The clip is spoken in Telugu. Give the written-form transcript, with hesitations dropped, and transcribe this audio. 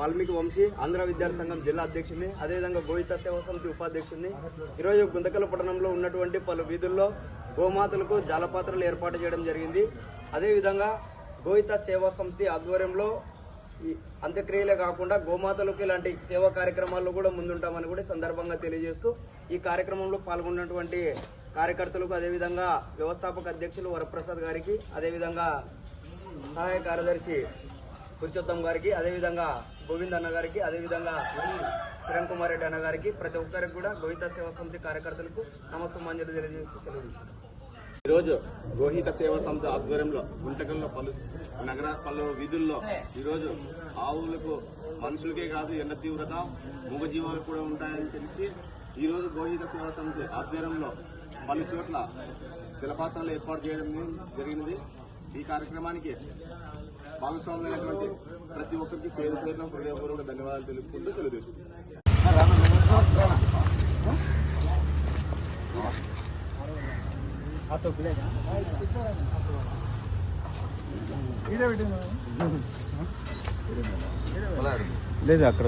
వాల్మీకి వంశీ ఆంధ్ర విద్యార్థి సంఘం జిల్లా అధ్యక్షుడిని, అదేవిధంగా గోవిత సేవా సమితి ఉపాధ్యక్షుడిని. ఈరోజు గుంతకల్ పట్టణంలో ఉన్నటువంటి పలు వీధుల్లో గోమాతలకు జాలపాత్రలు ఏర్పాటు చేయడం జరిగింది. అదేవిధంగా గోవిత సేవా సమితి ఆధ్వర్యంలో ఈ అంత్యక్రియలే కాకుండా గోమాతలకు ఇలాంటి సేవా కార్యక్రమాల్లో కూడా ముందుంటామని కూడా సందర్భంగా తెలియజేస్తూ ఈ కార్యక్రమంలో పాల్గొన్నటువంటి కార్యకర్తలకు, అదేవిధంగా వ్యవస్థాపక అధ్యక్షులు వరప్రసాద్ గారికి, అదేవిధంగా సహాయ కార్యదర్శి పురుషోత్తం గారికి, అదేవిధంగా గోవింద్ అన్న గారికి, అదేవిధంగా కిరణ్ కుమార్ రెడ్డి అన్న గారికి, ప్రతి ఒక్కరికి కూడా గోహిత సేవా సమితి కార్యకర్తలకు నమస్సుమాంజలి తెలియజేస్తూ సెలవు తీసుకుంటాం. ఈరోజు గోహిత సేవా సమితి ఆధ్వర్యంలో గుంటకల్లో పలు వీధుల్లో ఈరోజు ఆవులకు మనుషులకే కాదు ఎండ తీవ్రత మూగజీవాలు కూడా ఉంటాయని తెలిసి ఈరోజు గోహిత సేవా సమితి ఆధ్వర్యంలో పలు చోట్ల జలపాత్రలు ఏర్పాటు చేయడం జరిగినది. ఈ కార్యక్రమానికి భాగస్వాములైనటువంటి ప్రతి ఒక్కరికి పేరు పేరున హృదయపూర్వక ధన్యవాదాలు తెలుపుకుంటూ సెలవు తీసుకుంటాం. లేదు అక్కడ